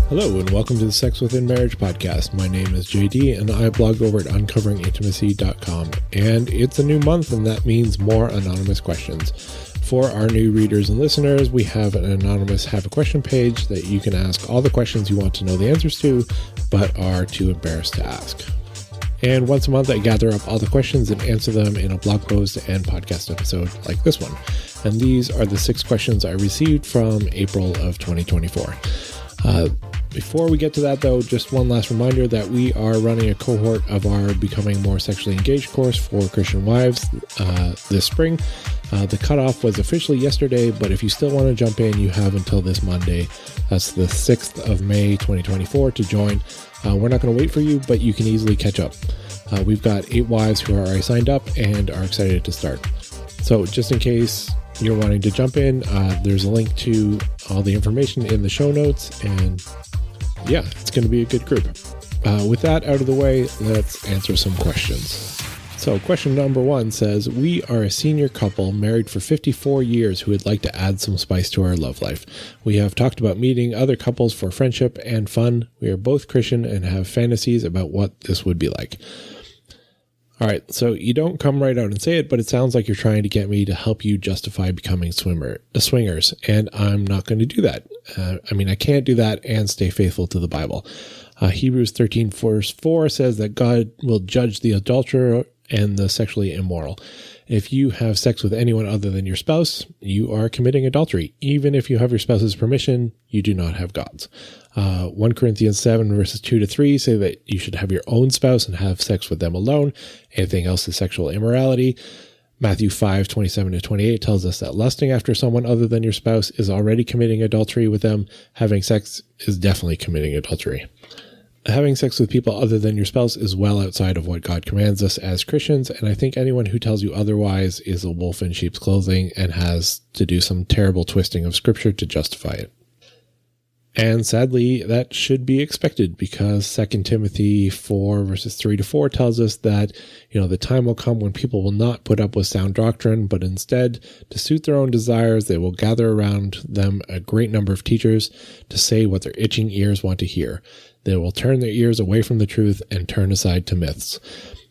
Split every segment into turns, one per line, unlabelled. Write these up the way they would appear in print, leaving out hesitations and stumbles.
Hello and welcome to the Sex Within Marriage podcast. My name is JD and I blog over at uncoveringintimacy.com. And it's a new month and that means more anonymous questions. For our new readers and listeners, we have an anonymous Have a Question page that you can ask all the questions you want to know the answers to, but are too embarrassed to ask. And once a month, I gather up all the questions and answer them in a blog post and podcast episode like this one. And these are the 6 questions I received from April of 2024. Before we get to that, though, just one last reminder that we are running a cohort of our Becoming More Sexually Engaged course for Christian wives this spring. The cutoff was officially yesterday, but if you still want to jump in, you have until this Monday. That's the 6th of May, 2024 to join. We're not going to wait for you, but you can easily catch up. We've got 8 wives who are already signed up and are excited to start. So just in case you're wanting to jump in, there's a link to all the information in the show notes, and yeah, it's going to be a good group. With that out of the way, let's answer some questions. So question number 1 says, we are a senior couple married for 54 years who would like to add some spice to our love life. We have talked about meeting other couples for friendship and fun. We are both Christian and have fantasies about what this would be like. All right, so you don't come right out and say it, but it sounds like you're trying to get me to help you justify becoming swingers, and I'm not going to do that. I can't do that and stay faithful to the Bible. Hebrews 13 verse 4 says that God will judge the adulterer and the sexually immoral. If you have sex with anyone other than your spouse, you are committing adultery. Even if you have your spouse's permission, you do not have God's. 1 Corinthians 7 verses 2-3 say that you should have your own spouse and have sex with them alone. Anything else is sexual immorality. Matthew 5:27-28 tells us that lusting after someone other than your spouse is already committing adultery with them. Having sex is definitely committing adultery. Having sex with people other than your spouse is well outside of what God commands us as Christians, and I think anyone who tells you otherwise is a wolf in sheep's clothing and has to do some terrible twisting of Scripture to justify it. And sadly, that should be expected because 2 Timothy 4 verses 3-4 tells us that, the time will come when people will not put up with sound doctrine, but instead, to suit their own desires, they will gather around them a great number of teachers to say what their itching ears want to hear. They will turn their ears away from the truth and turn aside to myths.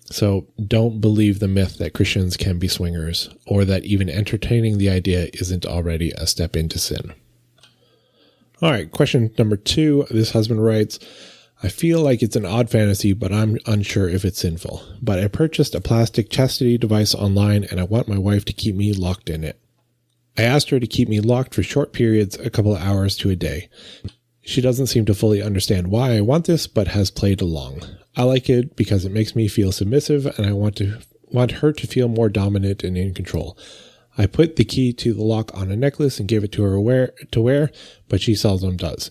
So don't believe the myth that Christians can be swingers, or that even entertaining the idea isn't already a step into sin. All right, question number 2. This husband writes, I feel like it's an odd fantasy, but I'm unsure if it's sinful. But I purchased a plastic chastity device online, and I want my wife to keep me locked in it. I asked her to keep me locked for short periods, a couple of hours to a day. She doesn't seem to fully understand why I want this, but has played along. I like it because it makes me feel submissive, and I want her to feel more dominant and in control. I put the key to the lock on a necklace and gave it to her to wear, but she seldom does.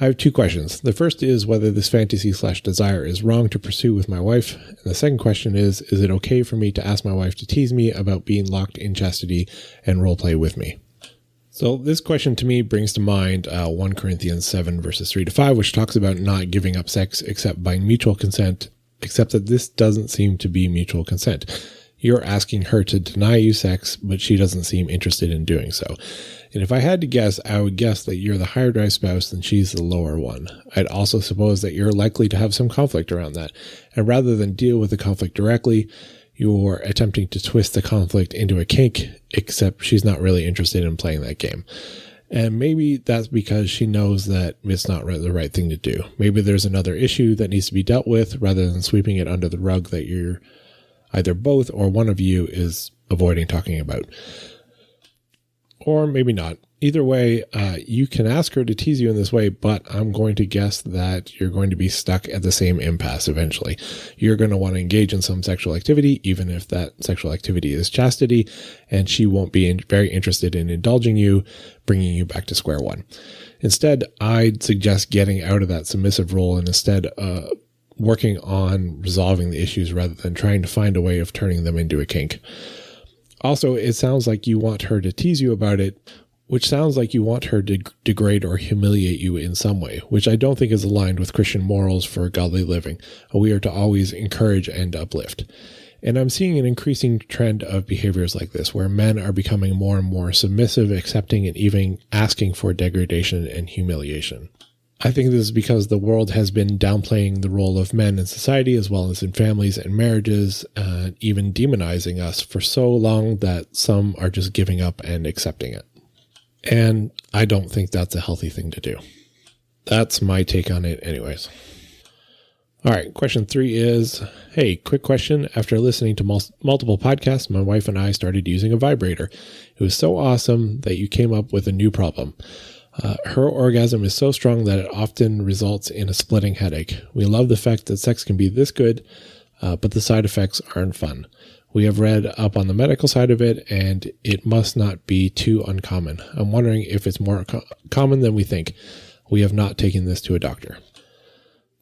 I have 2 questions. The first is whether this fantasy/desire is wrong to pursue with my wife. And the second question is it okay for me to ask my wife to tease me about being locked in chastity and roleplay with me? So this question to me brings to mind 1 Corinthians 7 verses 3-5, which talks about not giving up sex except by mutual consent, except that this doesn't seem to be mutual consent. You're asking her to deny you sex, but she doesn't seem interested in doing so. And if I had to guess, I would guess that you're the higher drive spouse and she's the lower one. I'd also suppose that you're likely to have some conflict around that. And rather than deal with the conflict directly, you're attempting to twist the conflict into a kink, except she's not really interested in playing that game. And maybe that's because she knows that it's not the right thing to do. Maybe there's another issue that needs to be dealt with rather than sweeping it under the rug that you're either both or one of you is avoiding talking about. Or maybe not. Either way, you can ask her to tease you in this way, but I'm going to guess that you're going to be stuck at the same impasse eventually. You're going to want to engage in some sexual activity, even if that sexual activity is chastity, and she won't be very interested in indulging you, bringing you back to square one. Instead, I'd suggest getting out of that submissive role and instead working on resolving the issues rather than trying to find a way of turning them into a kink. Also, it sounds like you want her to tease you about it, which sounds like you want her to degrade or humiliate you in some way, which I don't think is aligned with Christian morals for godly living. We are to always encourage and uplift. And I'm seeing an increasing trend of behaviors like this, where men are becoming more and more submissive, accepting, and even asking for degradation and humiliation. I think this is because the world has been downplaying the role of men in society as well as in families and marriages, even demonizing us for so long that some are just giving up and accepting it. And I don't think that's a healthy thing to do. That's my take on it anyways. All right, question 3 is, hey, quick question. After listening to multiple podcasts, my wife and I started using a vibrator. It was so awesome that you came up with a new problem. Her orgasm is so strong that it often results in a splitting headache. We love the fact that sex can be this good, but the side effects aren't fun. We have read up on the medical side of it, and it must not be too uncommon. I'm wondering if it's more common than we think. We have not taken this to a doctor.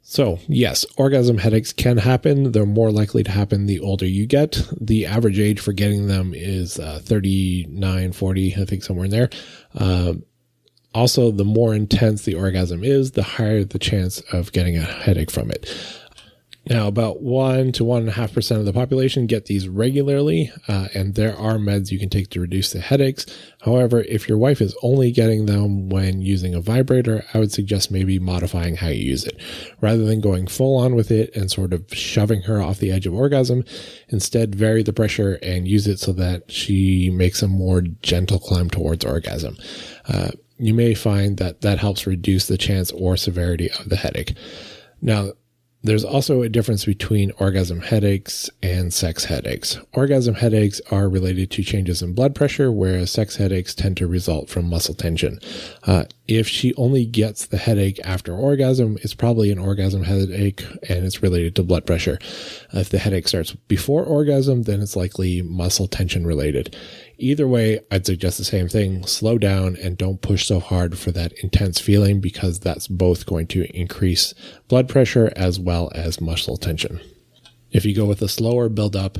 So, yes, orgasm headaches can happen. They're more likely to happen the older you get. The average age for getting them is 39, 40, I think somewhere in there. Also, the more intense the orgasm is, the higher the chance of getting a headache from it. Now, about 1 to 1.5% of the population get these regularly, and there are meds you can take to reduce the headaches. However, if your wife is only getting them when using a vibrator, I would suggest maybe modifying how you use it. Rather than going full on with it and sort of shoving her off the edge of orgasm, instead vary the pressure and use it so that she makes a more gentle climb towards orgasm. You may find that that helps reduce the chance or severity of the headache. Now, there's also a difference between orgasm headaches and sex headaches. Orgasm headaches are related to changes in blood pressure, whereas sex headaches tend to result from muscle tension. If she only gets the headache after orgasm, it's probably an orgasm headache and it's related to blood pressure. If the headache starts before orgasm, then it's likely muscle tension related. Either way, I'd suggest the same thing. Slow down and don't push so hard for that intense feeling, because that's both going to increase blood pressure as well as muscle tension. If you go with a slower build-up,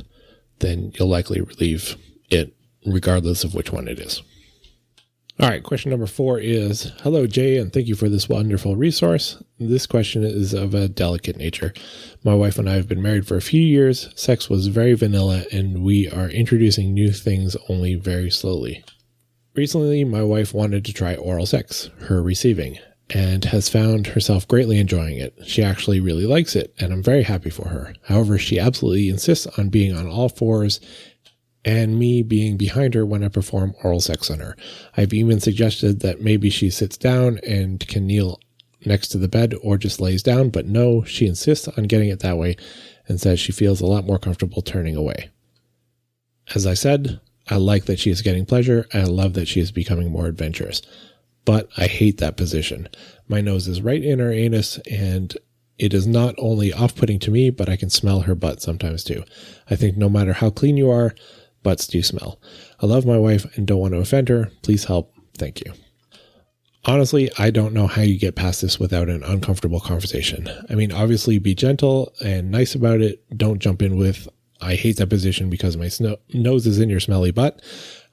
then you'll likely relieve it regardless of which one it is. All right, question number 4 is, hello, Jay, and thank you for this wonderful resource. This question is of a delicate nature. My wife and I have been married for a few years. Sex was very vanilla, and we are introducing new things only very slowly. Recently, my wife wanted to try oral sex, her receiving, and has found herself greatly enjoying it. She actually really likes it, and I'm very happy for her. However, she absolutely insists on being on all fours and me being behind her when I perform oral sex on her. I've even suggested that maybe she sits down and can kneel next to the bed or just lays down, but no, she insists on getting it that way and says she feels a lot more comfortable turning away. As I said, I like that she is getting pleasure, and I love that she is becoming more adventurous. But I hate that position. My nose is right in her anus, and it is not only off-putting to me, but I can smell her butt sometimes too. I think no matter how clean you are, butts do smell. I love my wife and don't want to offend her. Please help. Thank you. Honestly, I don't know how you get past this without an uncomfortable conversation. I mean, obviously be gentle and nice about it. Don't jump in with, I hate that position because my nose is in your smelly butt.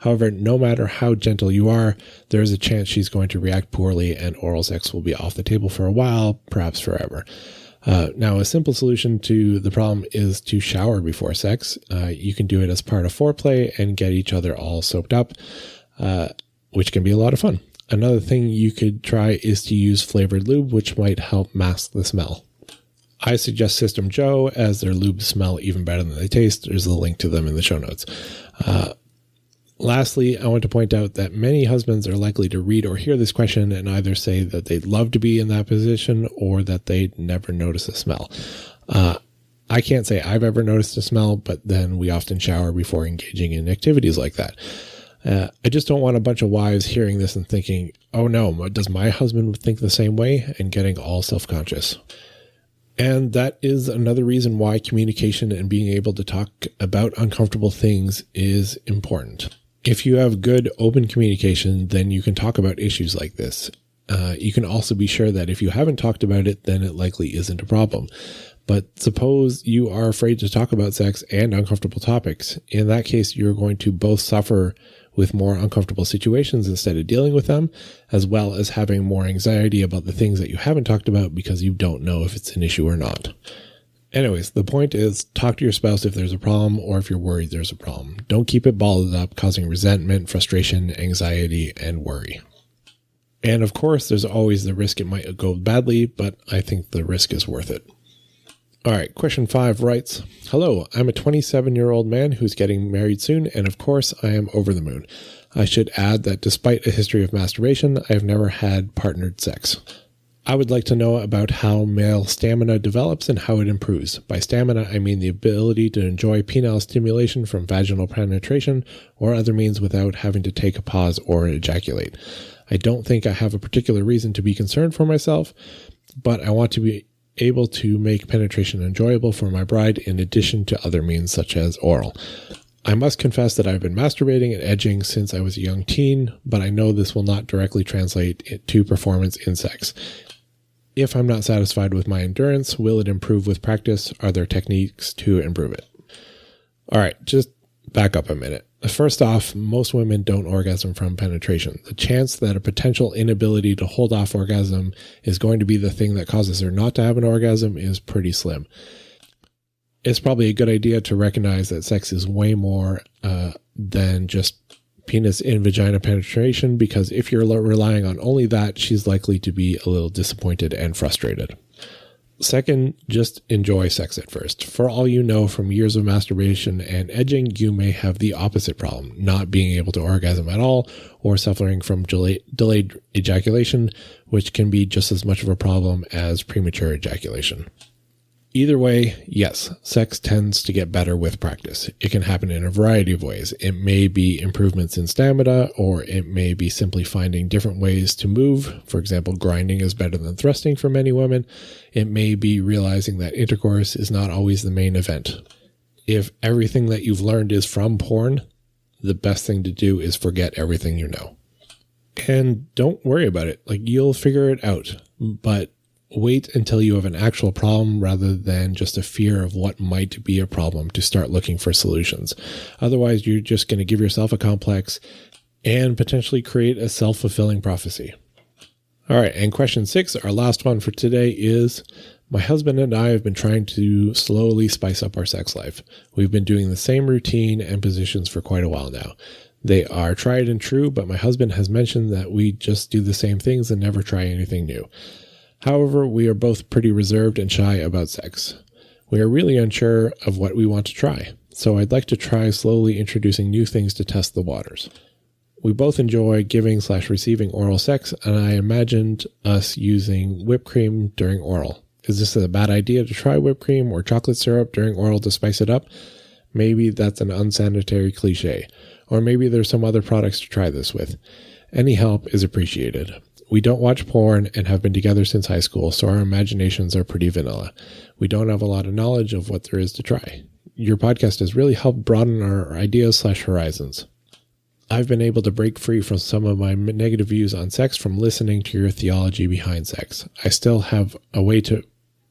However, no matter how gentle you are, there is a chance she's going to react poorly and oral sex will be off the table for a while, perhaps forever. Now, a simple solution to the problem is to shower before sex. You can do it as part of foreplay and get each other all soaped up, which can be a lot of fun. Another thing you could try is to use flavored lube, which might help mask the smell. I suggest System Joe, as their lubes smell even better than they taste. There's a link to them in the show notes. Lastly, I want to point out that many husbands are likely to read or hear this question and either say that they'd love to be in that position or that they'd never notice a smell. I can't say I've ever noticed a smell, but then we often shower before engaging in activities like that. I just don't want a bunch of wives hearing this and thinking, oh no, does my husband think the same way, and getting all self-conscious. And that is another reason why communication and being able to talk about uncomfortable things is important. If you have good open communication, then you can talk about issues like this. You can also be sure that if you haven't talked about it, then it likely isn't a problem. But suppose you are afraid to talk about sex and uncomfortable topics. In that case, you're going to both suffer with more uncomfortable situations instead of dealing with them, as well as having more anxiety about the things that you haven't talked about because you don't know if it's an issue or not. Anyways, the point is, talk to your spouse if there's a problem or if you're worried there's a problem. Don't keep it bottled up, causing resentment, frustration, anxiety, and worry. And of course, there's always the risk it might go badly, but I think the risk is worth it. All right, question 5 writes, "Hello, I'm a 27-year-old man who's getting married soon, and of course, I am over the moon. I should add that despite a history of masturbation, I have never had partnered sex. I would like to know about how male stamina develops and how it improves. By stamina, I mean the ability to enjoy penile stimulation from vaginal penetration or other means without having to take a pause or ejaculate. I don't think I have a particular reason to be concerned for myself, but I want to be able to make penetration enjoyable for my bride in addition to other means such as oral. I must confess that I've been masturbating and edging since I was a young teen, but I know this will not directly translate to performance in sex. If I'm not satisfied with my endurance, will it improve with practice? Are there techniques to improve it?" All right, just back up a minute. First off, most women don't orgasm from penetration. The chance that a potential inability to hold off orgasm is going to be the thing that causes her not to have an orgasm is pretty slim. It's probably a good idea to recognize that sex is way more than just penis in vagina penetration, because if you're relying on only that, she's likely to be a little disappointed and frustrated. Second, just enjoy sex at first. For all you know from years of masturbation and edging, you may have the opposite problem, not being able to orgasm at all or suffering from delayed ejaculation, which can be just as much of a problem as premature ejaculation. Either way, yes, sex tends to get better with practice. It can happen in a variety of ways. It may be improvements in stamina, or it may be simply finding different ways to move. For example, grinding is better than thrusting for many women. It may be realizing that intercourse is not always the main event. If everything that you've learned is from porn, the best thing to do is forget everything you know. And don't worry about it. You'll figure it out. But wait until you have an actual problem rather than just a fear of what might be a problem to start looking for solutions. Otherwise, you're just going to give yourself a complex and potentially create a self-fulfilling prophecy. All right, and question 6, our last one for today is, "My husband and I have been trying to slowly spice up our sex life. We've been doing the same routine and positions for quite a while now. They are tried and true, but my husband has mentioned that we just do the same things and never try anything new. However, we are both pretty reserved and shy about sex. We are really unsure of what we want to try, so I'd like to try slowly introducing new things to test the waters. We both enjoy giving/receiving oral sex, and I imagined us using whipped cream during oral. Is this a bad idea to try whipped cream or chocolate syrup during oral to spice it up? Maybe that's an unsanitary cliche, or maybe there's some other products to try this with. Any help is appreciated. We don't watch porn and have been together since high school, so our imaginations are pretty vanilla. We don't have a lot of knowledge of what there is to try. Your podcast has really helped broaden our ideas/horizons. I've been able to break free from some of my negative views on sex from listening to your theology behind sex. I still have a way to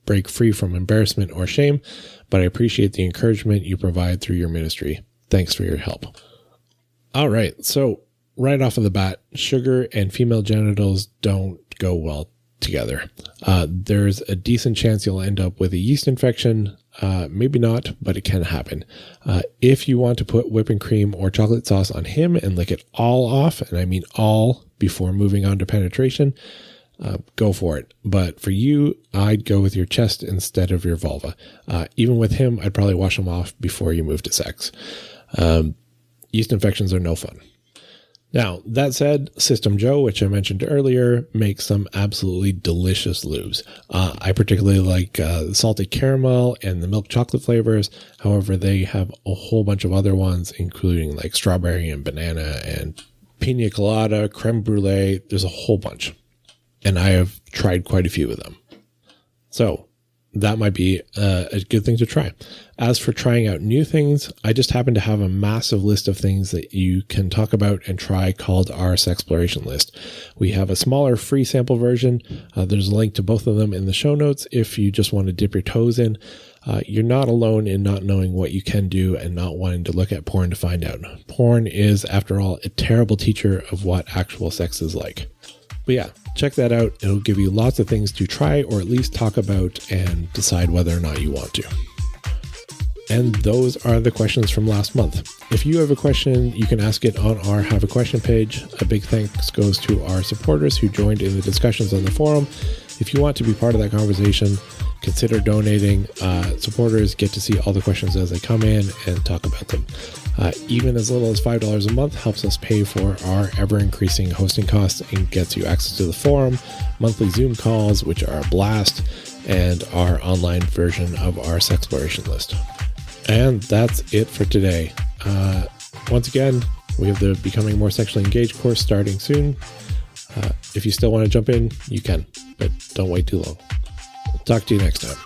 break free from embarrassment or shame, but I appreciate the encouragement you provide through your ministry. Thanks for your help." All right, so right off of the bat, sugar and female genitals don't go well together. There's a decent chance you'll end up with a yeast infection. Maybe not, but it can happen. If you want to put whipping cream or chocolate sauce on him and lick it all off, and I mean all, before moving on to penetration, go for it. But for you, I'd go with your chest instead of your vulva. Even with him, I'd probably wash him off before you move to sex. Yeast infections are no fun. Now, that said, System Joe, which I mentioned earlier, makes some absolutely delicious lubes. I particularly like salted caramel and the milk chocolate flavors. However, they have a whole bunch of other ones, including like strawberry and banana and pina colada, creme brulee. There's a whole bunch. And I have tried quite a few of them. So that might be a good thing to try. As for trying out new things, I just happen to have a massive list of things that you can talk about and try called our Sexploration List. We have a smaller free sample version. There's a link to both of them in the show notes if you just want to dip your toes in. You're not alone in not knowing what you can do and not wanting to look at porn to find out. Porn is, after all, a terrible teacher of what actual sex is like. But yeah, check that out. It'll give you lots of things to try or at least talk about and decide whether or not you want to. And those are the questions from last month. If you have a question, you can ask it on our Have a Question page. A big thanks goes to our supporters who joined in the discussions on the forum. If you want to be part of that conversation, consider donating. Supporters get to see all the questions as they come in and talk about them. Even as little as $5 a month helps us pay for our ever-increasing hosting costs and gets you access to the forum, monthly Zoom calls, which are a blast, and our online version of our Sexploration list. And that's it for today. Once again, we have the Becoming More Sexually Engaged course starting soon. If you still want to jump in, you can, but don't wait too long. Talk to you next time.